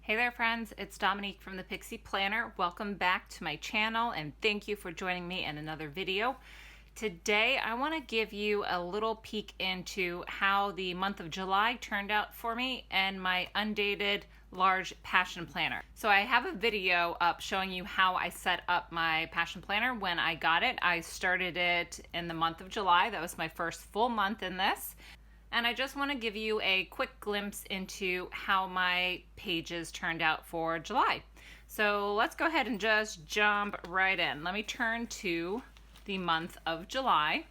Hey there friends, it's Dominique from the Pixie Planner. Welcome back to my channel and thank you for joining me in another video. Today I want to give you a little peek into how the month of July turned out for me and my undated large passion planner. So I have a video up showing you how I set up my passion planner when I got it. I started it in the month of July. That was my first full month in this. And I just want to give you a quick glimpse into how my pages turned out for July. So let's go ahead and just jump right in. Let me turn to the month of July.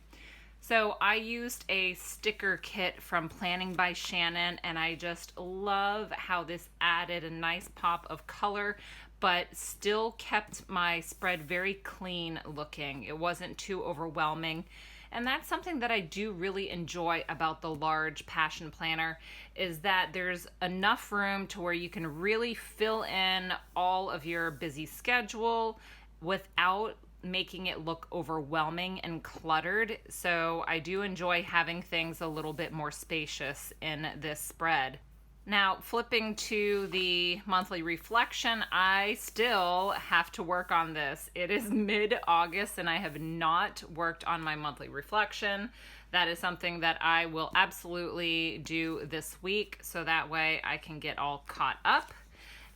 So I used a sticker kit from Planning by Shannon, and I just love how this added a nice pop of color, but still kept my spread very clean looking. It wasn't too overwhelming. And that's something that I do really enjoy about the large passion planner, is that there's enough room to where you can really fill in all of your busy schedule without making it look overwhelming and cluttered. So I do enjoy having things a little bit more spacious in this spread. Now, flipping to the monthly reflection, I still have to work on this. It is mid-August and I have not worked on my monthly reflection. That is something that I will absolutely do this week, so that way I can get all caught up.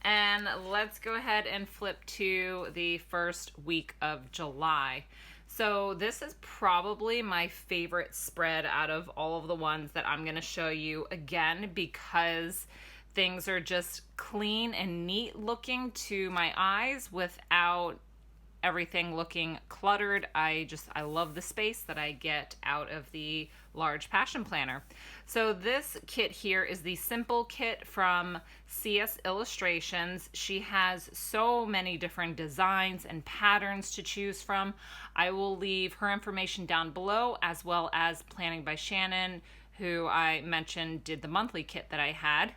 And let's go ahead and flip to the first week of July. So this is probably my favorite spread out of all of the ones that I'm going to show you, again, because things are just clean and neat looking to my eyes without everything looking cluttered. I love the space that I get out of the large passion planner. So this kit here is the Simple kit from CSiLLUSTRATiONS. She has so many different designs and patterns to choose from. I will leave her information down below, as well as Planning by Shannon, who I mentioned did the monthly kit that I had.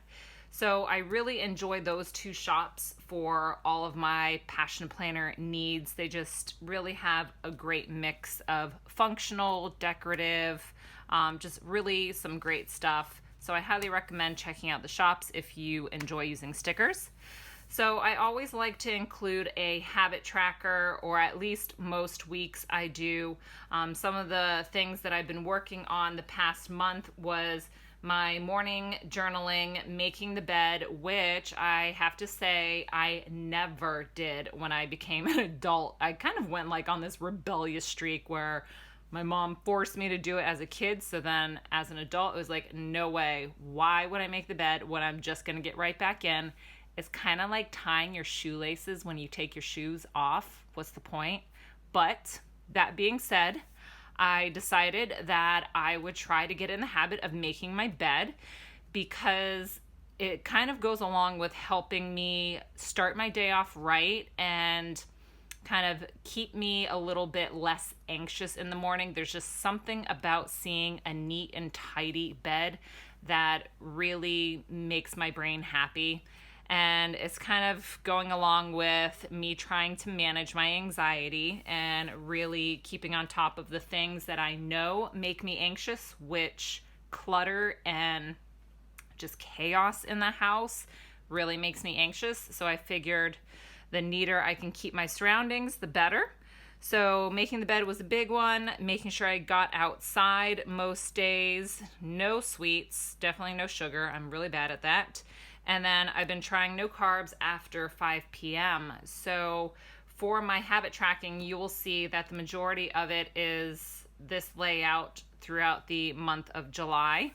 So I really enjoy those two shops for all of my passion planner needs. They just really have a great mix of functional, decorative, just really some great stuff. So I highly recommend checking out the shops if you enjoy using stickers. So I always like to include a habit tracker, or at least most weeks I do. Some of the things that I've been working on the past month was my morning journaling, making the bed, which I have to say I never did when I became an adult. I kind of went like on this rebellious streak where my mom forced me to do it as a kid. So then as an adult, it was like, no way. Why would I make the bed when I'm just going to get right back in? It's kind of like tying your shoelaces when you take your shoes off. What's the point? But that being said, I decided that I would try to get in the habit of making my bed, because it kind of goes along with helping me start my day off right and kind of keep me a little bit less anxious in the morning. There's just something about seeing a neat and tidy bed that really makes my brain happy. And it's kind of going along with me trying to manage my anxiety and really keeping on top of the things that I know make me anxious, which clutter and just chaos in the house really makes me anxious. So I figured the neater I can keep my surroundings, the better. So making the bed was a big one, making sure I got outside most days, no sweets, definitely no sugar. I'm really bad at that. And then I've been trying no carbs after 5 p.m. So for my habit tracking, you will see that the majority of it is this layout throughout the month of July.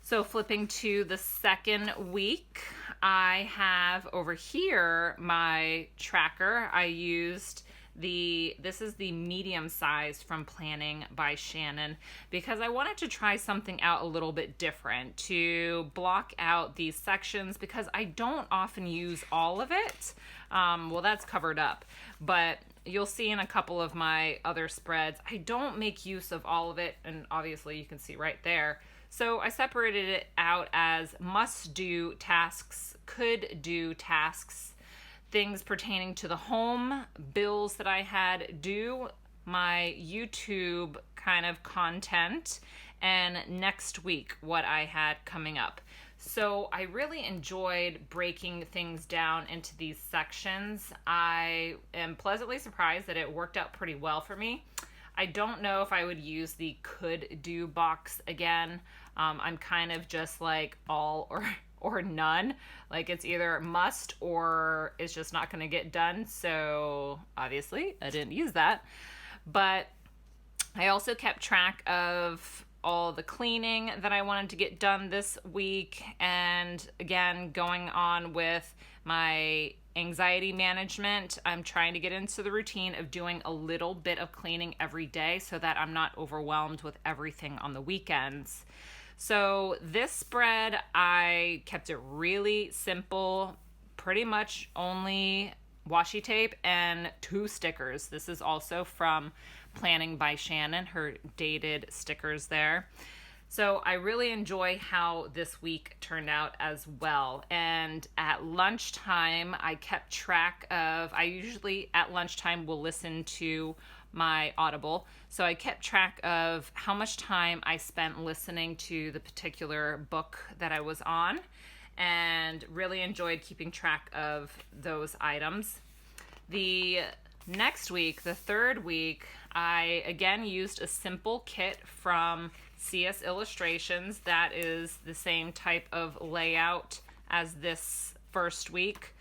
So flipping to the second week, I have over here my tracker. I used this is the medium size from Planning by Shannon, because I wanted to try something out a little bit different to block out these sections, because I don't often use all of it. Well, that's covered up, but you'll see in a couple of my other spreads, I don't make use of all of it, and obviously you can see right there. So I separated it out as must-do tasks, could-do tasks, things pertaining to the home, bills that I had due, my YouTube kind of content, and next week what I had coming up. So I really enjoyed breaking things down into these sections. I am pleasantly surprised that it worked out pretty well for me. I don't know if I would use the could do box again. I'm kind of just like all or none. Like it's either must or it's just not going to get done. So obviously I didn't use that. But I also kept track of all the cleaning that I wanted to get done this week, and again, going on with my anxiety management. I'm trying to get into the routine of doing a little bit of cleaning every day so that I'm not overwhelmed with everything on the weekends. So this spread, I kept it really simple, pretty much only washi tape and 2 stickers. This is also from Planning by Shannon, her dated stickers there. So I really enjoy how this week turned out as well. And at lunchtime, I kept track of, I usually at lunchtime will listen to my Audible. So I kept track of how much time I spent listening to the particular book that I was on, and really enjoyed keeping track of those items. The next week, the third week, I again used a simple kit from CSiLLUSTRATiONS that is the same type of layout as this first week,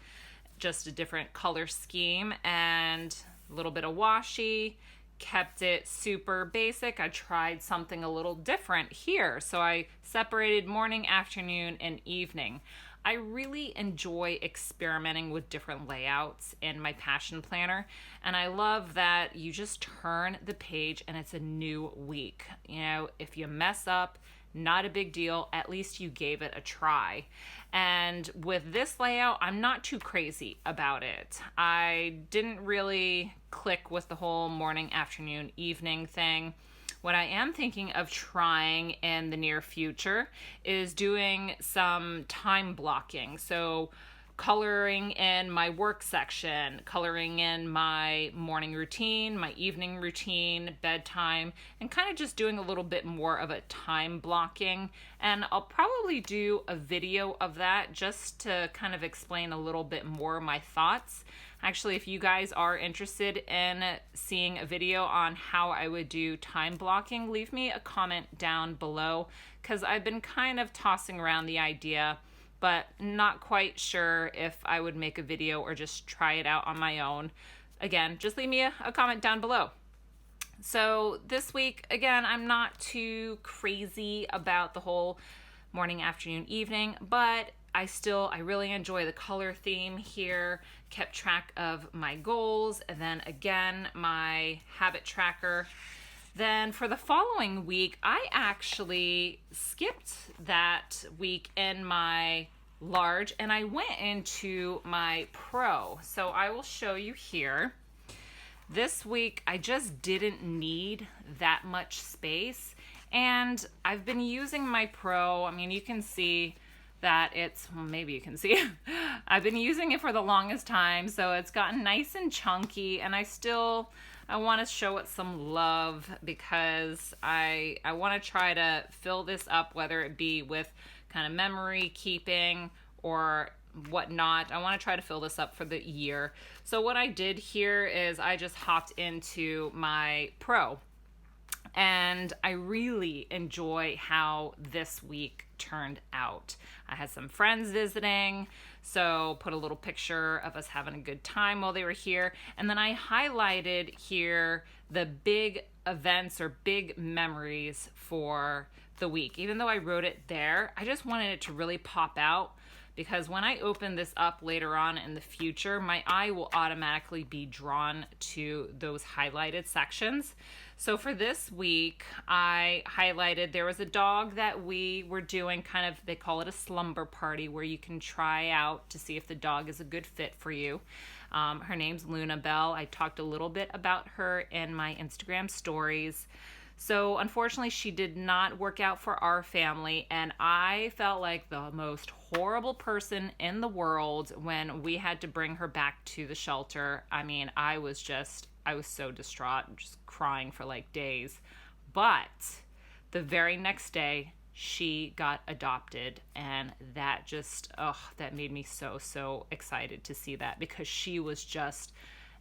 just a different color scheme and a little bit of washi. Kept it super basic. I tried something a little different here. So I separated morning, afternoon, and evening. I really enjoy experimenting with different layouts in my passion planner, and I love that you just turn the page and it's a new week. You know, if you mess up, not a big deal, at least you gave it a try. And with this layout, I'm not too crazy about it. I didn't really click with the whole morning, afternoon, evening thing. What I am thinking of trying in the near future is doing some time blocking. So coloring in my work section, coloring in my morning routine, my evening routine, bedtime, and kind of just doing a little bit more of a time blocking. And I'll probably do a video of that just to kind of explain a little bit more my thoughts. Actually, if you guys are interested in seeing a video on how I would do time blocking, leave me a comment down below, because I've been kind of tossing around the idea, but not quite sure if I would make a video or just try it out on my own. Again, just leave me a comment down below. So this week, again, I'm not too crazy about the whole morning, afternoon, evening, but I really enjoy the color theme here. Kept track of my goals, and then again, my habit tracker. Then for the following week, I actually skipped that week in my large and I went into my pro. So I will show you here. This week, I just didn't need that much space, and I've been using my pro. I mean, you can see that maybe you can see, I've been using it for the longest time, so it's gotten nice and chunky, and I want to show it some love because I want to try to fill this up, whether it be with kind of memory keeping or whatnot. I want to try to fill this up for the year. So what I did here is I just hopped into my pro, and I really enjoy how this week turned out. I had some friends visiting, so put a little picture of us having a good time while they were here. And then I highlighted here the big events or big memories for the week. Even though I wrote it there, I just wanted it to really pop out, because when I open this up later on in the future, my eye will automatically be drawn to those highlighted sections. So for this week, I highlighted, there was a dog that we were doing kind of, they call it a slumber party, where you can try out to see if the dog is a good fit for you. Her name's Luna Bell. I talked a little bit about her in my Instagram stories. So unfortunately, she did not work out for our family, and I felt like the most horrible person in the world when we had to bring her back to the shelter. I mean, I was so distraught, just crying for like days. But the very next day, she got adopted, and that just, that made me so excited to see that, because she was just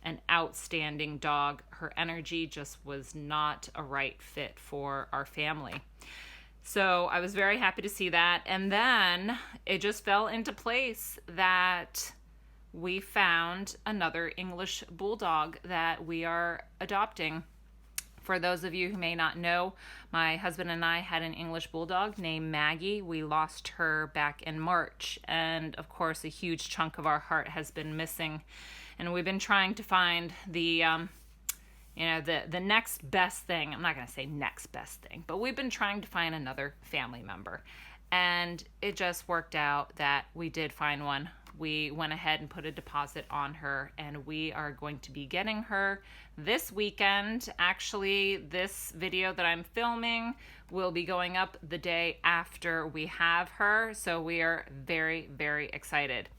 an outstanding dog. Her energy just was not a right fit for our family. So I was very happy to see that. And then it just fell into place that we found another English bulldog that we are adopting. For those of you who may not know, my husband and I had an English bulldog named Maggie. We lost her back in March, and of course a huge chunk of our heart has been missing. And we've been trying to find the next best thing. I'm not going to say next best thing, but we've been trying to find another family member. And it just worked out that we did find one. We went ahead and put a deposit on her, and we are going to be getting her this weekend. Actually, this video that I'm filming will be going up the day after we have her, so we are very excited.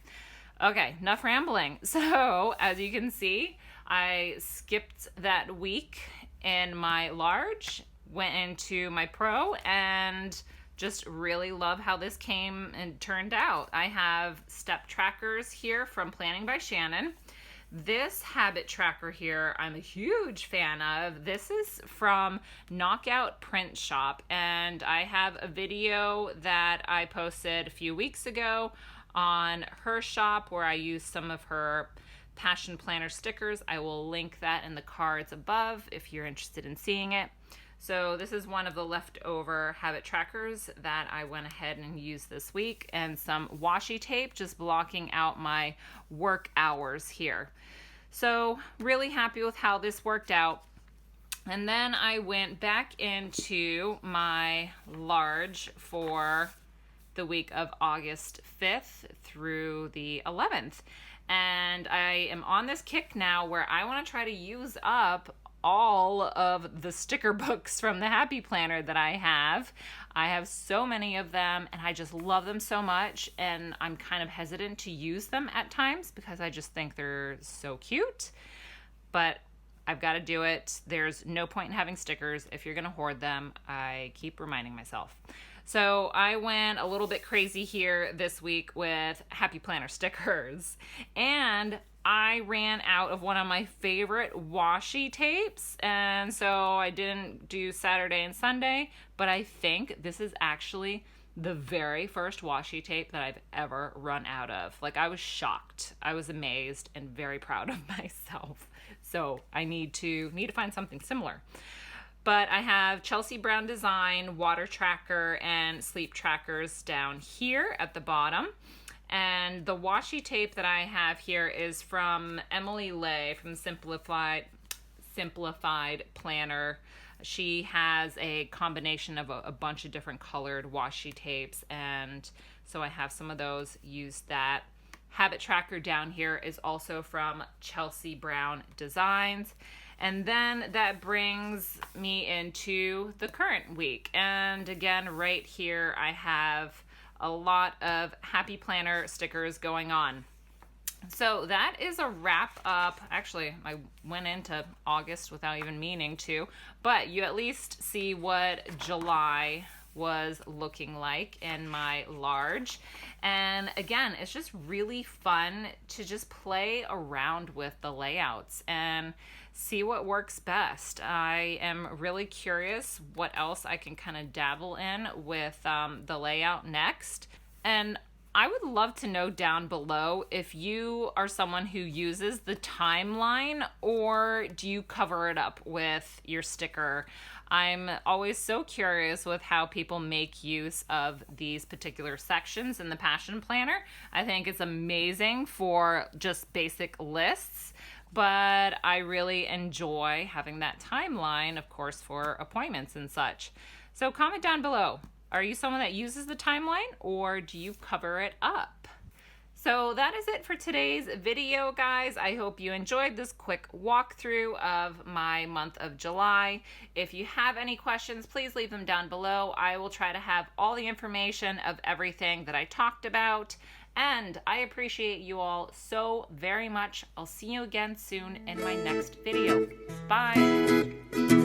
Okay, enough rambling. So, as you can see, I skipped that week in my large, went into my pro, and just really love how this came and turned out. I have step trackers here from Planning by Shannon. This habit tracker here, I'm a huge fan of. This is from Knockout Print Shop, and I have a video that I posted a few weeks ago on her shop where I used some of her Passion Planner stickers. I will link that in the cards above if you're interested in seeing it. So this is one of the leftover habit trackers that I went ahead and used this week, and some washi tape just blocking out my work hours here. So really happy with how this worked out. And then I went back into my large for the week of August 5th through the 11th. And I am on this kick now where I want to try to use up all of the sticker books from the Happy Planner that I have. I have so many of them, and I just love them so much, and I'm kind of hesitant to use them at times because I just think they're so cute. But I've got to do it. There's no point in having stickers if you're going to hoard them. I keep reminding myself. So I went a little bit crazy here this week with Happy Planner stickers, and I ran out of one of my favorite washi tapes, and so I didn't do Saturday and Sunday, but I think this is actually the very first washi tape that I've ever run out of. Like, I was shocked. I was amazed and very proud of myself. So I need to find something similar. But I have Chelsea Brown Design, Water Tracker, and Sleep Trackers down here at the bottom. And the washi tape that I have here is from Emily Lay from Simplified Planner. She has a combination of a bunch of different colored washi tapes, and so I have some of those. Use that. Habit tracker down here is also from Chelsea Brown Designs. And then that brings me into the current week. And again, right here, I have a lot of Happy Planner stickers going on. So that is a wrap up. Actually, I went into August without even meaning to, but you at least see what July was looking like in my large. And again, it's just really fun to just play around with the layouts and see what works best. I am really curious what else I can kind of dabble in with the layout next. And I would love to know down below if you are someone who uses the timeline, or do you cover it up with your sticker? I'm always so curious with how people make use of these particular sections in the Passion Planner. I think it's amazing for just basic lists, but I really enjoy having that timeline, of course, for appointments and such. So comment down below. Are you someone that uses the timeline, or do you cover it up? So that is it for today's video, guys. I hope you enjoyed this quick walkthrough of my month of July. If you have any questions, please leave them down below. I will try to have all the information of everything that I talked about. And I appreciate you all so very much. I'll see you again soon in my next video. Bye.